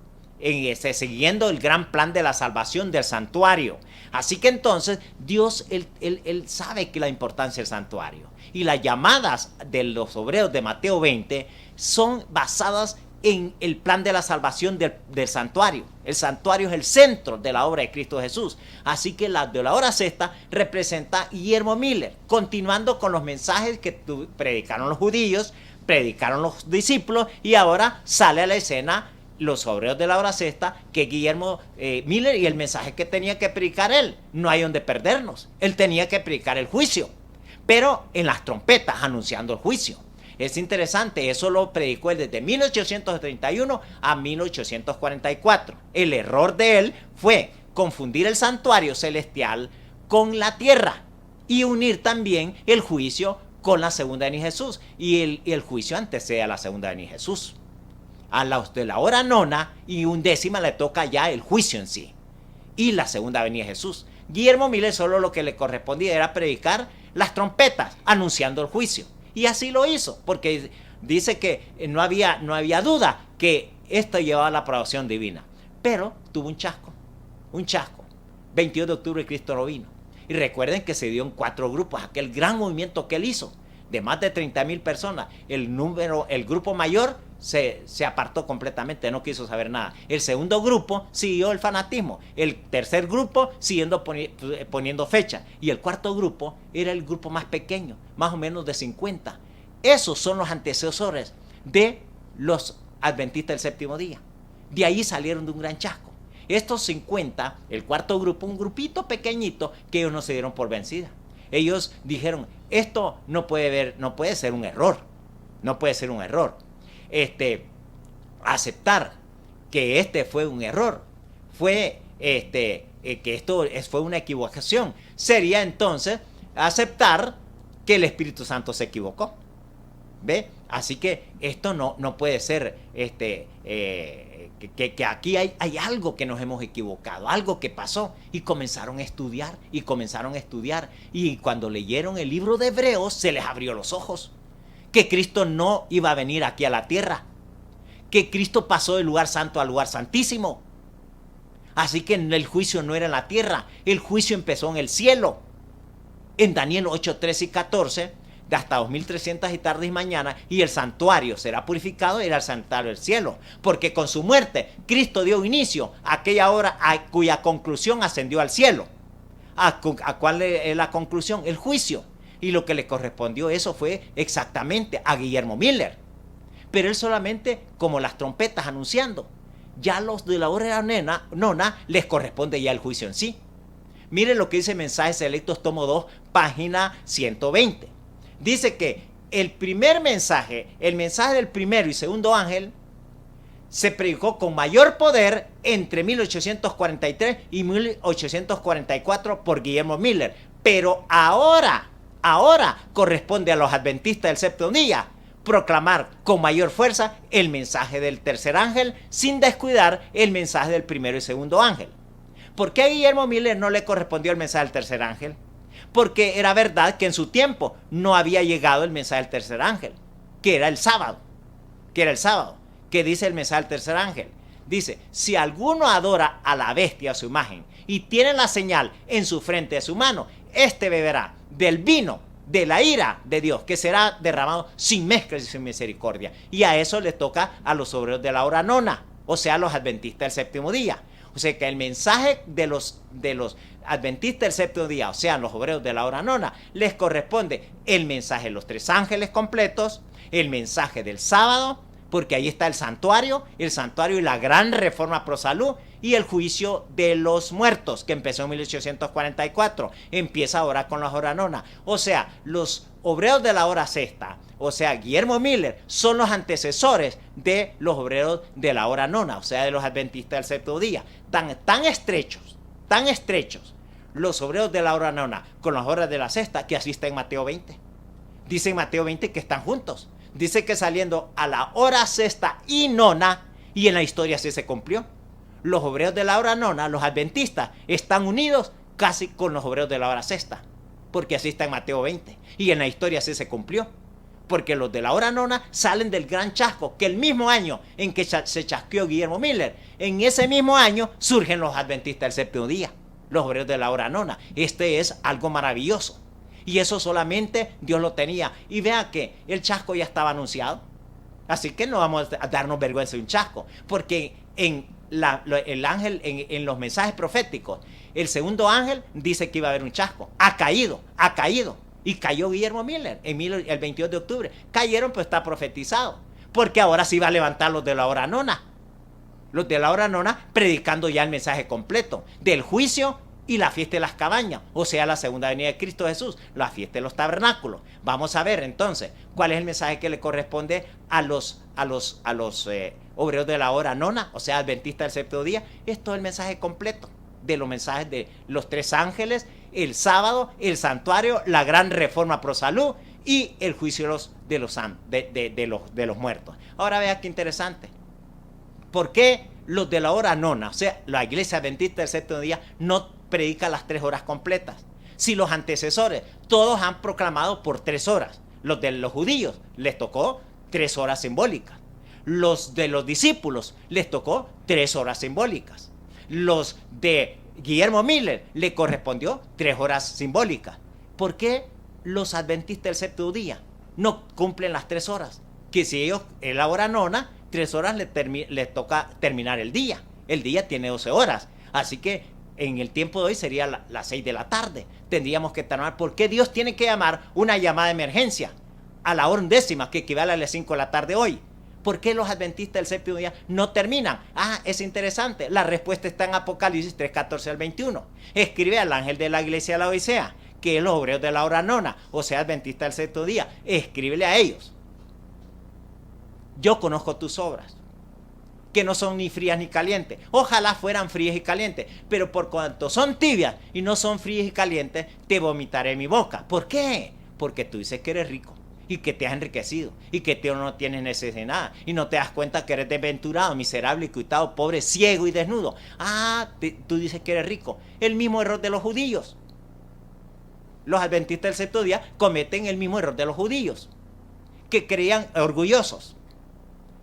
siguiendo el gran plan de la salvación del santuario. Así que entonces Dios, él sabe que la importancia del santuario. Y las llamadas de los obreros de Mateo 20 son basadas en el plan de la salvación del santuario. El santuario es el centro de la obra de Cristo Jesús. Así que la de la hora sexta representa a Guillermo Miller, continuando con los mensajes que predicaron los judíos, predicaron los discípulos, y ahora sale a la escena los obreros de la hora sexta, que Guillermo Miller, y el mensaje que tenía que predicar él. No hay donde perdernos. Él tenía que predicar el juicio, pero en las trompetas, anunciando el juicio. Es interesante, eso lo predicó él desde 1831 a 1844. El error de él fue confundir el santuario celestial con la tierra y unir también el juicio con la segunda venida de Jesús. Y el juicio antecede a la segunda venida de Jesús. A los de la hora nona y undécima le toca ya el juicio en sí y la segunda venida de Jesús. Guillermo Miller solo lo que le correspondía era predicar las trompetas anunciando el juicio, y así lo hizo, porque dice que no había duda que esto llevaba a la aprobación divina, pero tuvo un chasco. 22 de octubre Cristo no vino, y recuerden que se dio en 4 grupos, aquel gran movimiento que él hizo de más de 30,000 personas. El grupo mayor se apartó completamente, no quiso saber nada. El segundo grupo siguió el fanatismo. El tercer grupo siguiendo poniendo fecha. Y el cuarto grupo era el grupo más pequeño, más o menos de 50. Esos son los antecesores de los adventistas del séptimo día. De ahí salieron de un gran chasco. Estos 50, el cuarto grupo, un grupito pequeñito que ellos no se dieron por vencida. Ellos dijeron, esto no puede ser un error. No puede ser un error. Aceptar que este fue un error, que esto fue una equivocación, sería entonces aceptar que el Espíritu Santo se equivocó. ¿Ve? Así que esto no puede ser, que aquí hay algo que nos hemos equivocado, algo que pasó, y comenzaron a estudiar, y cuando leyeron el libro de Hebreos se les abrió los ojos, que Cristo no iba a venir aquí a la tierra, que Cristo pasó del lugar santo al lugar santísimo. Así que el juicio no era en la tierra, el juicio empezó en el cielo. En Daniel 8, 13 y 14, de hasta 2300 y tardes y mañana, y el santuario será purificado, era el santuario del cielo, porque con su muerte Cristo dio inicio a aquella obra cuya conclusión ascendió al cielo. ¿A cuál es la conclusión? El juicio. Y lo que le correspondió eso fue exactamente a Guillermo Miller. Pero él solamente como las trompetas anunciando. Ya los de la hora nona les corresponde ya el juicio en sí. Miren lo que dice Mensajes Selectos, tomo 2, página 120. Dice que el primer mensaje, el mensaje del primero y segundo ángel, se predicó con mayor poder entre 1843 y 1844 por Guillermo Miller. Pero ahora corresponde a los adventistas del séptimo día proclamar con mayor fuerza el mensaje del tercer ángel sin descuidar el mensaje del primero y segundo ángel. ¿Por qué a Guillermo Miller no le correspondió el mensaje del tercer ángel? Porque era verdad que en su tiempo no había llegado el mensaje del tercer ángel, que era el sábado. ¿Qué dice el mensaje del tercer ángel? Dice, si alguno adora a la bestia a su imagen y tiene la señal en su frente de su mano, este beberá del vino de la ira de Dios, que será derramado sin mezcla y sin misericordia. Y a eso le toca a los obreros de la hora nona, o sea, a los adventistas del séptimo día. O sea que el mensaje de adventistas del séptimo día, o sea, los obreros de la hora nona, les corresponde el mensaje de los tres ángeles completos, el mensaje del sábado, porque ahí está el santuario y la gran reforma pro salud, y el juicio de los muertos, que empezó en 1844, empieza ahora con la hora nona. O sea, los obreros de la hora sexta, o sea, Guillermo Miller, son los antecesores de los obreros de la hora nona, o sea, de los adventistas del séptimo día. Tan estrechos, los obreros de la hora nona con las horas de la sexta, que así está en Mateo 20. Dice en Mateo 20 que están juntos. Dice que saliendo a la hora sexta y nona, y en la historia así se cumplió. Los obreros de la hora nona, los adventistas, están unidos casi con los obreros de la hora sexta, porque así está en Mateo 20, y en la historia así se cumplió, porque los de la hora nona salen del gran chasco, que el mismo año en que se chasqueó Guillermo Miller, en ese mismo año surgen los adventistas del séptimo día, los obreros de la hora nona. Este es algo maravilloso. Y eso solamente Dios lo tenía. Y vea que el chasco ya estaba anunciado. Así que no vamos a darnos vergüenza de un chasco. Porque en el ángel, en los mensajes proféticos, el segundo ángel dice que iba a haber un chasco. Ha caído. Y cayó Guillermo Miller el 22 de octubre. Cayeron, pues está profetizado. Porque ahora sí va a levantar los de la hora nona. Los de la hora nona predicando ya el mensaje completo del juicio y la fiesta de las cabañas, o sea, la segunda venida de Cristo Jesús, la fiesta de los tabernáculos. Vamos a ver entonces cuál es el mensaje que le corresponde a los obreros de la hora nona, o sea, adventistas del séptimo día. Esto es el mensaje completo de los mensajes de los tres ángeles, el sábado, el santuario, la gran reforma pro salud y el juicio de los muertos. Ahora vea qué interesante. ¿Por qué los de la hora nona, o sea, la iglesia adventista del séptimo día, no predica las 3 horas completas? Si los antecesores todos han proclamado por 3 horas. Los de los judíos les tocó 3 horas simbólicas. Los de los discípulos les tocó 3 horas simbólicas. Los de Guillermo Miller le correspondió 3 horas simbólicas. ¿Por qué los adventistas del séptimo día no cumplen las 3 horas? Que si ellos en la hora nona, 3 horas les toca terminar el día. El día tiene 12 horas. Así que en el tiempo de hoy sería las 6 de la tarde. Tendríamos que terminar. ¿Por qué Dios tiene que llamar una llamada de emergencia a la hora 10, que equivale a las 5 de la tarde hoy? ¿Por qué los adventistas del séptimo día no terminan? Es interesante. La respuesta está en Apocalipsis 3, 14 al 21. Escribe al ángel de la iglesia de la Odisea, que es los obreros de la hora nona, o sea, adventista del séptimo día. Escríbele a ellos: yo conozco tus obras, que no son ni frías ni calientes. Ojalá fueran frías y calientes, pero por cuanto son tibias y no son frías y calientes, te vomitaré mi boca. ¿Por qué? Porque tú dices que eres rico y que te has enriquecido y que tú no tienes necesidad de nada y no te das cuenta que eres desventurado, miserable, cuitado, pobre, ciego y desnudo. Tú dices que eres rico. El mismo error de los judíos. Los adventistas del séptimo día cometen el mismo error de los judíos, que creían orgullosos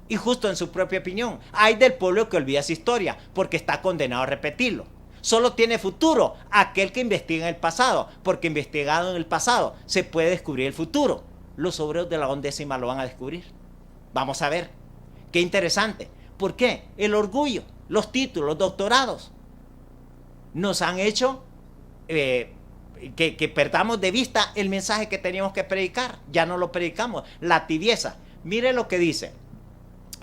y justo en su propia opinión. Hay del pueblo que olvida su historia porque está condenado a repetirlo. Solo tiene futuro aquel que investiga en el pasado, porque investigado en el pasado se puede descubrir el futuro. Los obreros de la 11 lo van a descubrir. Vamos a ver. Qué interesante. ¿Por qué? El orgullo, los títulos, los doctorados nos han hecho que perdamos de vista el mensaje que teníamos que predicar. Ya no lo predicamos. La tibieza. Mire lo que dice.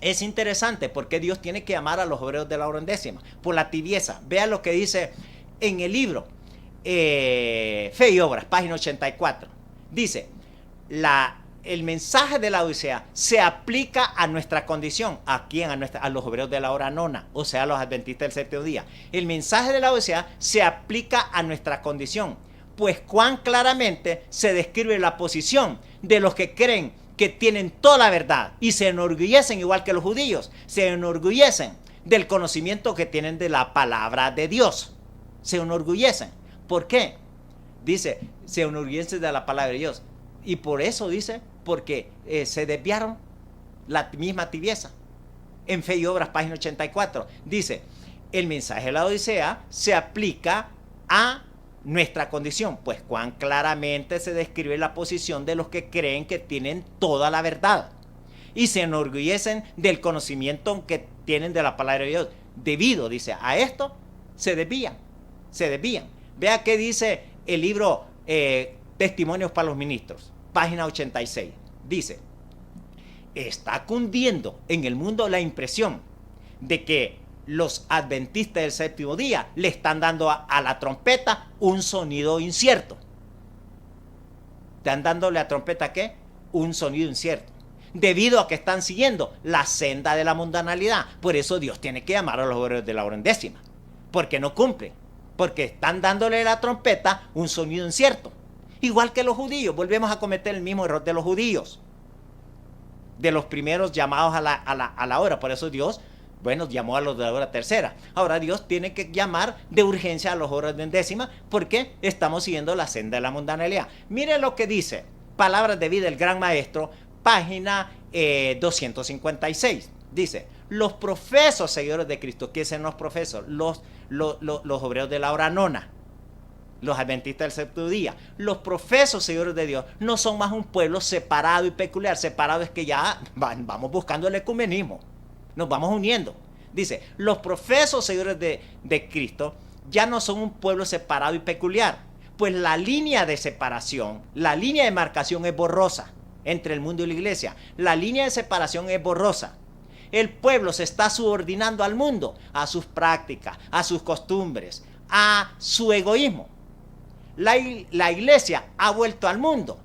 Es interesante porque Dios tiene que llamar a los obreros de la hora 11 por la tibieza. Vea lo que dice en el libro Fe y Obras, página 84. Dice: el mensaje de la Odisea se aplica a nuestra condición. ¿A quién? A los obreros de la hora nona, o sea, a los adventistas del séptimo día. El mensaje de la Odisea se aplica a nuestra condición, pues cuán claramente se describe la posición de los que creen que tienen toda la verdad y se enorgullecen igual que los judíos, se enorgullecen del conocimiento que tienen de la palabra de Dios. Se enorgullecen. ¿Por qué? Dice, se enorgullecen de la palabra de Dios. Y por eso dice, porque se desviaron, la misma tibieza. En Fe y Obras, página 84, dice: el mensaje de la Odisea se aplica a nuestra condición, pues cuán claramente se describe la posición de los que creen que tienen toda la verdad y se enorgullecen del conocimiento que tienen de la palabra de Dios. Debido, dice, a esto se desvían. Vea qué dice el libro Testimonios para los Ministros, página 86. Dice, está cundiendo en el mundo la impresión de que los adventistas del séptimo día le están dando a la trompeta un sonido incierto. ¿Están dándole a trompeta qué? Un sonido incierto. Debido a que están siguiendo la senda de la mundanalidad. Por eso Dios tiene que llamar a los obreros de la hora undécima. Porque no cumplen. Porque están dándole a la trompeta un sonido incierto. Igual que los judíos. Volvemos a cometer el mismo error de los judíos. De los primeros llamados a la hora. Por eso Dios, bueno, llamó a los de la hora tercera. Ahora Dios tiene que llamar de urgencia a los horas de undécima porque estamos siguiendo la senda de la mundanalidad. Mire lo que dice Palabras de Vida del Gran Maestro, página 256. Dice, los profesos seguidores de Cristo. ¿Qué son los profesos? Los obreros de la hora nona. Los adventistas del séptimo día. Los profesos seguidores de Dios no son más un pueblo separado y peculiar. Separado es que ya vamos buscando el ecumenismo. Nos vamos uniendo. Dice, los profesos seguidores de Cristo ya no son un pueblo separado y peculiar. Pues la línea de separación, la línea de marcación es borrosa entre el mundo y la iglesia. La línea de separación es borrosa. El pueblo se está subordinando al mundo, a sus prácticas, a sus costumbres, a su egoísmo. La iglesia ha vuelto al mundo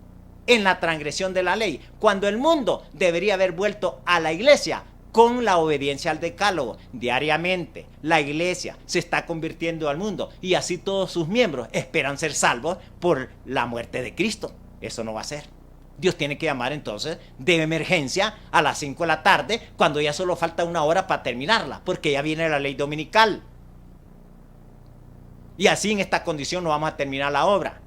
en la transgresión de la ley, cuando el mundo debería haber vuelto a la iglesia con la obediencia al decálogo. Diariamente la iglesia se está convirtiendo al mundo y así todos sus miembros esperan ser salvos por la muerte de Cristo. Eso no va a ser. Dios tiene que llamar entonces de emergencia a las 5 de la tarde, cuando ya solo falta una hora para terminarla, porque ya viene la ley dominical. Y así en esta condición no vamos a terminar la obra.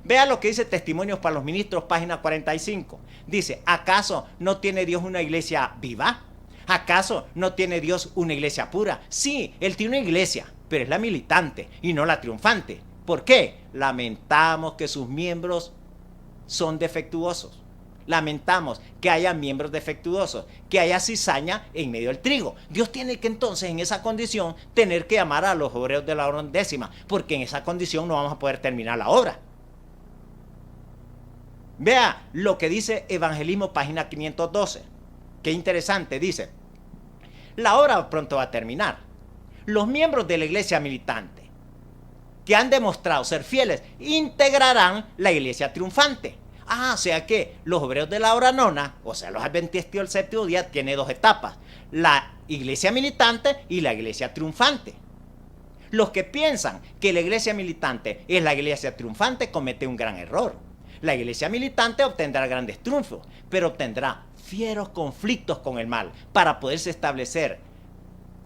Vea lo que dice Testimonios para los Ministros, página 45. Dice, ¿acaso no tiene Dios una iglesia viva? ¿Acaso no tiene Dios una iglesia pura? Sí, Él tiene una iglesia, pero es la militante y no la triunfante. ¿Por qué? Lamentamos que sus miembros son defectuosos. Lamentamos que haya miembros defectuosos, que haya cizaña en medio del trigo. Dios tiene que entonces en esa condición tener que llamar a los obreros de la hora undécima, porque en esa condición no vamos a poder terminar la obra. Vea lo que dice Evangelismo, página 512. Qué interesante, dice, la obra pronto va a terminar. Los miembros de la iglesia militante que han demostrado ser fieles integrarán la iglesia triunfante. O sea que los obreros de la hora nona, o sea, los adventistas del séptimo día, tiene dos etapas: la iglesia militante y la iglesia triunfante. Los que piensan que la iglesia militante es la iglesia triunfante cometen un gran error. La iglesia militante obtendrá grandes triunfos, pero obtendrá fieros conflictos con el mal para poderse establecer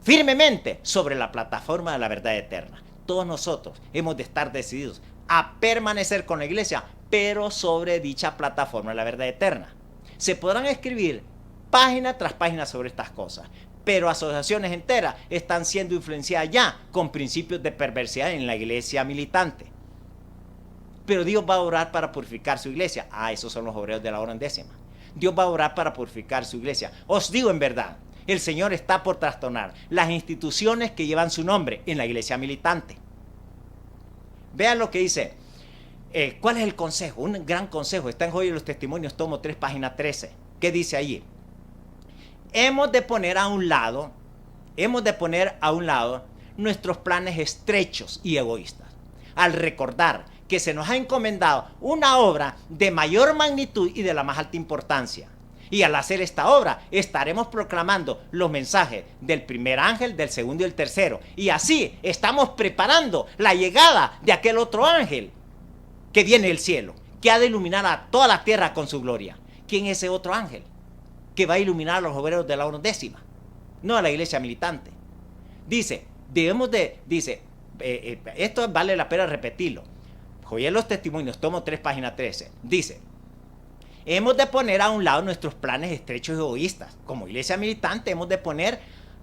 firmemente sobre la plataforma de la verdad eterna. Todos nosotros hemos de estar decididos a permanecer con la iglesia, pero sobre dicha plataforma de la verdad eterna. Se podrán escribir página tras página sobre estas cosas, pero asociaciones enteras están siendo influenciadas ya con principios de perversidad en la iglesia militante. Pero Dios va a orar para purificar su iglesia. Esos son los obreros de la hora undécima. Dios va a orar para purificar su iglesia. Os digo en verdad, el Señor está por trastornar las instituciones que llevan su nombre en la iglesia militante. Vean lo que dice. ¿Cuál es el consejo? Un gran consejo. Está en Joya de los Testimonios, tomo 3, página 13. ¿Qué dice allí? Hemos de poner a un lado nuestros planes estrechos y egoístas, al recordar que se nos ha encomendado una obra de mayor magnitud y de la más alta importancia. Y al hacer esta obra estaremos proclamando los mensajes del primer ángel, del segundo y el tercero. Y así estamos preparando la llegada de aquel otro ángel que viene del cielo, que ha de iluminar a toda la tierra con su gloria. ¿Quién es ese otro ángel que va a iluminar a los obreros de la hora undécima? No a la iglesia militante. Dice, esto vale la pena repetirlo. Joya de los Testimonios, tomo 3, página 13. Dice, hemos de poner a un lado nuestros planes estrechos y egoístas. Como iglesia militante hemos de poner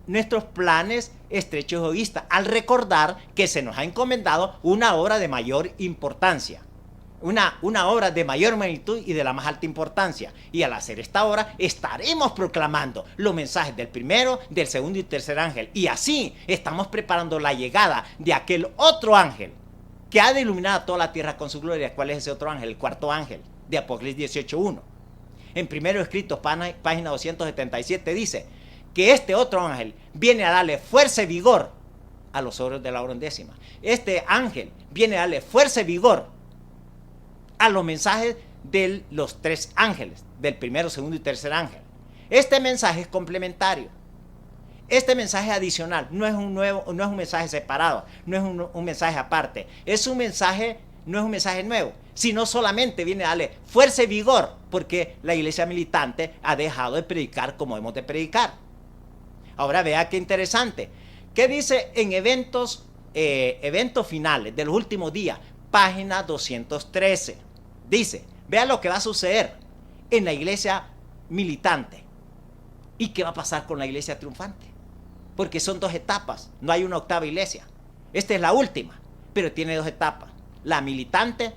nuestros planes estrechos y egoístas al recordar que se nos ha encomendado una obra de mayor importancia. Una obra de mayor magnitud y de la más alta importancia. Y al hacer esta obra estaremos proclamando los mensajes del primero, del segundo y tercer ángel. Y así estamos preparando la llegada de aquel otro ángel que ha de iluminar a toda la tierra con su gloria. ¿Cuál es ese otro ángel? El cuarto ángel de Apocalipsis 18:1. En Primero Escritos, página 277, dice que este otro ángel viene a darle fuerza y vigor a los obreros de la hora undécima. Este ángel viene a darle fuerza y vigor a los mensajes de los tres ángeles, del primero, segundo y tercer ángel. Este mensaje es complementario. Este mensaje adicional no es un mensaje separado, no es un mensaje aparte. No es un mensaje nuevo, sino solamente viene a darle fuerza y vigor, porque la iglesia militante ha dejado de predicar como hemos de predicar. Ahora vea qué interesante. ¿Qué dice en eventos finales de los últimos días? Página 213. Dice, vea lo que va a suceder en la iglesia militante. ¿Y qué va a pasar con la iglesia triunfante? Porque son dos etapas, no hay una octava iglesia. Esta es la última, pero tiene dos etapas, la militante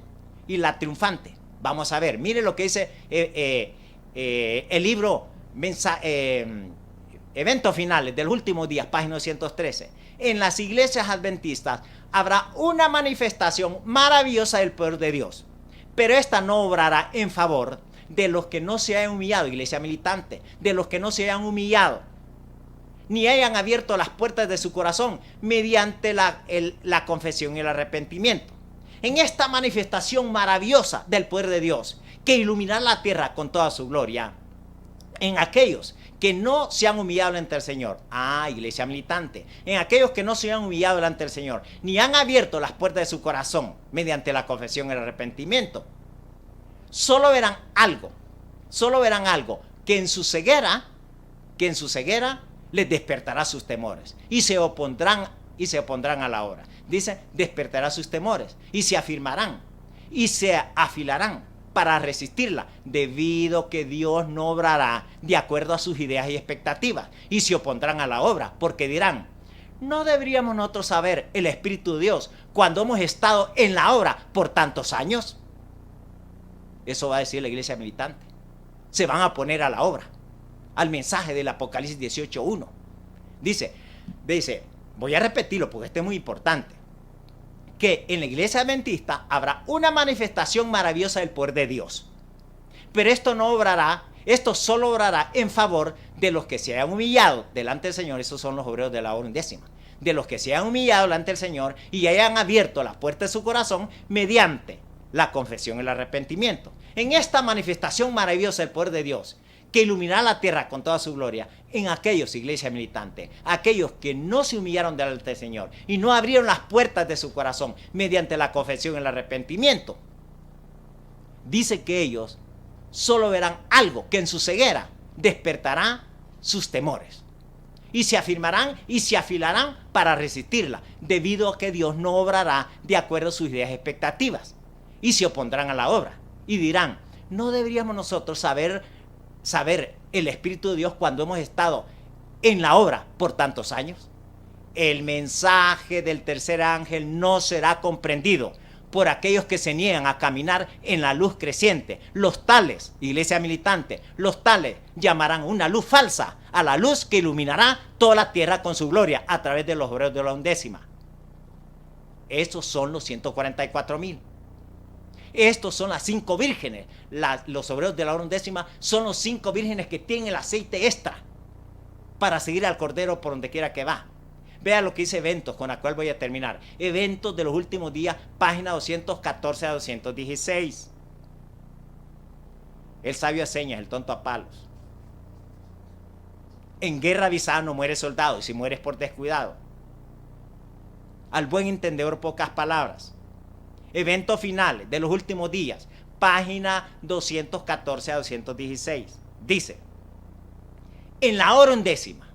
y la triunfante. Vamos a ver, mire lo que dice el libro Eventos Finales de los Últimos Días, página 213. En las iglesias adventistas habrá una manifestación maravillosa del poder de Dios, pero esta no obrará en favor de los que no se hayan humillado, iglesia militante, de los que no se hayan humillado, ni hayan abierto las puertas de su corazón mediante la confesión y el arrepentimiento. En esta manifestación maravillosa del poder de Dios, que iluminará la tierra con toda su gloria, en aquellos que no se han humillado ante el Señor, iglesia militante, en aquellos que no se han humillado ante el Señor, ni han abierto las puertas de su corazón mediante la confesión y el arrepentimiento, solo verán algo, que en su ceguera les despertará sus temores y se opondrán a la obra. Dice, despertará sus temores y se afirmarán y se afilarán para resistirla, debido que Dios no obrará de acuerdo a sus ideas y expectativas, y se opondrán a la obra, porque dirán, ¿no deberíamos nosotros saber el Espíritu de Dios cuando hemos estado en la obra por tantos años? Eso va a decir la iglesia militante. Se van a poner a la obra, al mensaje del Apocalipsis 18:1. Dice, voy a repetirlo porque este es muy importante, que en la iglesia adventista habrá una manifestación maravillosa del poder de Dios, pero esto solo obrará en favor de los que se hayan humillado delante del Señor. Esos son los obreros de la hora undécima, de los que se hayan humillado delante del Señor y hayan abierto las puertas de su corazón mediante la confesión y el arrepentimiento. En esta manifestación maravillosa del poder de Dios, que iluminará la tierra con toda su gloria, en aquellos, iglesia militante, aquellos que no se humillaron delante del Señor y no abrieron las puertas de su corazón mediante la confesión y el arrepentimiento, dice que ellos solo verán algo que en su ceguera despertará sus temores, y se afirmarán y se afilarán para resistirla, debido a que Dios no obrará de acuerdo a sus ideas y expectativas, y se opondrán a la obra y dirán, ¿no deberíamos nosotros saber el Espíritu de Dios cuando hemos estado en la obra por tantos años? El mensaje del tercer ángel no será comprendido por aquellos que se niegan a caminar en la luz creciente. Los tales, iglesia militante, los tales llamarán una luz falsa a la luz que iluminará toda la tierra con su gloria a través de los obreros de la undécima. Estos son los 144,000. Estos son las 5 vírgenes. Los obreros de la hora undécima son los 5 vírgenes que tienen el aceite extra para seguir al Cordero por donde quiera que va. Vea lo que dice Eventos, con la cual voy a terminar. Eventos de los últimos días, página 214 a 216. El sabio a señas, el tonto a palos. En guerra avisada no muere soldado, y si mueres por descuidado. Al buen entendedor pocas palabras. Eventos finales de los últimos días, página 214 a 216. Dice, en la hora undécima,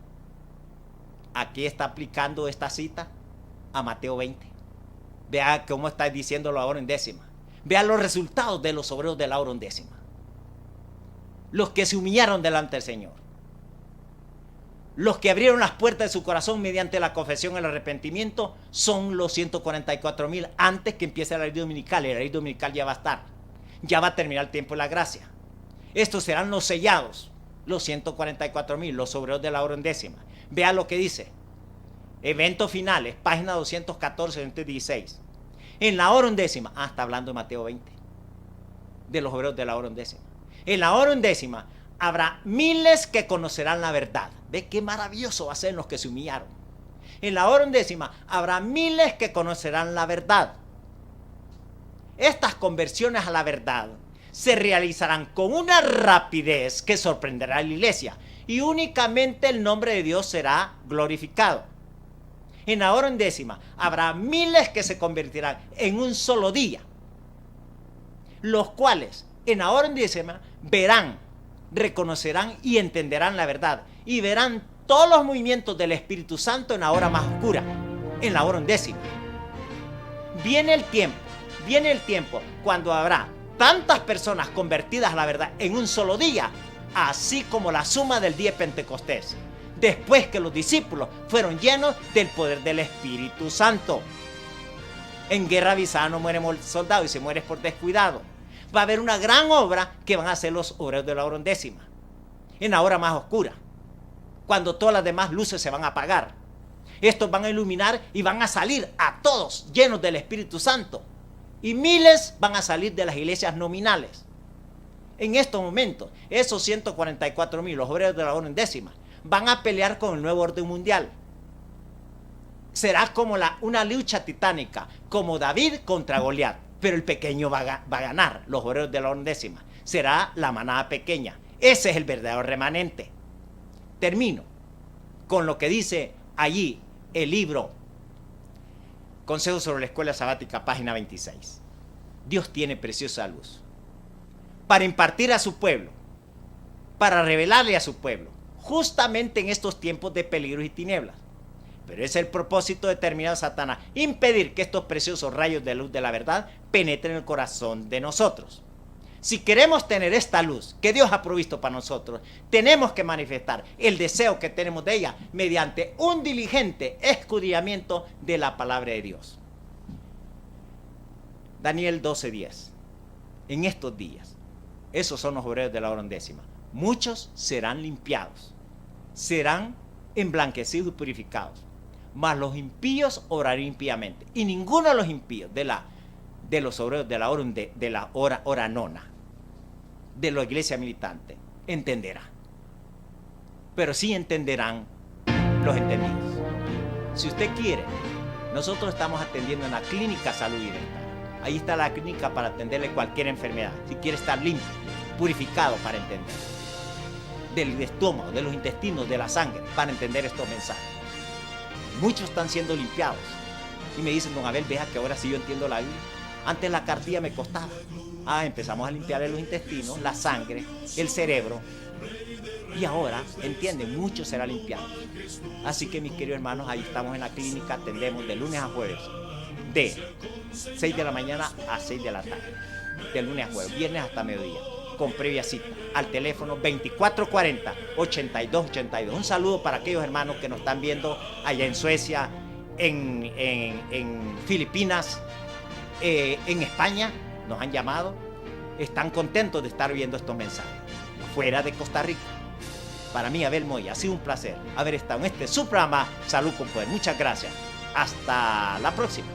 aquí está aplicando esta cita a Mateo 20. Vea cómo está diciendo la hora undécima. Vea los resultados de los obreros de la hora undécima. Los que se humillaron delante del Señor. Los que abrieron las puertas de su corazón mediante la confesión y el arrepentimiento son los 144,000 antes que empiece la ley dominical. La ley dominical ya va a estar. Ya va a terminar el tiempo de la gracia. Estos serán los sellados, los 144,000, los obreros de la hora undécima. Vea lo que dice. Eventos finales, página 214, 216. En la hora undécima, está hablando de Mateo 20, de los obreros de la hora undécima. En la hora undécima habrá miles que conocerán la verdad. ¿Ve qué maravilloso va a ser los que se humillaron? En la hora undécima habrá miles que conocerán la verdad. Estas conversiones a la verdad se realizarán con una rapidez que sorprenderá a la iglesia y únicamente el nombre de Dios será glorificado. En la hora undécima habrá miles que se convertirán en un solo día, los cuales en la hora undécima verán, reconocerán y entenderán la verdad y verán todos los movimientos del Espíritu Santo en la hora más oscura, en la hora undécima. Viene el tiempo cuando habrá tantas personas convertidas a la verdad en un solo día, así como la suma del día de Pentecostés, después que los discípulos fueron llenos del poder del Espíritu Santo. En guerra avisada no muere soldado y se muere por descuidado. Va a haber una gran obra que van a hacer los obreros de la hora undécima, en la hora más oscura, cuando todas las demás luces se van a apagar. Estos van a iluminar y van a salir a todos llenos del Espíritu Santo. Y miles van a salir de las iglesias nominales. En estos momentos, esos 144,000, los obreros de la hora undécima, van a pelear con el nuevo orden mundial. Será como una lucha titánica, como David contra Goliat. Pero el pequeño va a ganar, los obreros de la hora undécima. Será la manada pequeña. Ese es el verdadero remanente. Termino con lo que dice allí el libro Consejos sobre la Escuela Sabática, página 26. Dios tiene preciosa luz para impartir a su pueblo, para revelarle a su pueblo, justamente en estos tiempos de peligros y tinieblas. Pero es el propósito determinado de Satanás, impedir que estos preciosos rayos de luz de la verdad penetren en el corazón de nosotros. Si queremos tener esta luz que Dios ha provisto para nosotros, tenemos que manifestar el deseo que tenemos de ella mediante un diligente escudriñamiento de la palabra de Dios. Daniel 12:10. En estos días, esos son los obreros de la hora undécima, muchos serán limpiados, serán emblanquecidos y purificados, mas los impíos orarán impíamente, y ninguno de los impíos de los obreros de la hora nona, de la iglesia militante, entenderá. Pero sí entenderán los entendidos. Si usted quiere, nosotros estamos atendiendo en la clínica Salud y Bienestar. Ahí está la clínica para atenderle cualquier enfermedad. Si quiere estar limpio, purificado para entender. Del estómago, de los intestinos, de la sangre, para entender estos mensajes. Muchos están siendo limpiados. Y me dicen, don Abel, vea que ahora sí yo entiendo la Biblia. Antes la cartilla me costaba. Empezamos a limpiarle los intestinos, la sangre, el cerebro. Y ahora, entienden, mucho será limpiado. Así que mis queridos hermanos, ahí estamos en la clínica, atendemos de lunes a jueves, de 6 de la mañana a 6 de la tarde. De lunes a jueves, viernes hasta mediodía, con previa cita, al teléfono 2440-8282. Un saludo para aquellos hermanos que nos están viendo allá en Suecia, en Filipinas, en España, nos han llamado, están contentos de estar viendo estos mensajes, fuera de Costa Rica. Para mí, Abel Moya, ha sido un placer haber estado en su programa Salud con Poder. Muchas gracias. Hasta la próxima.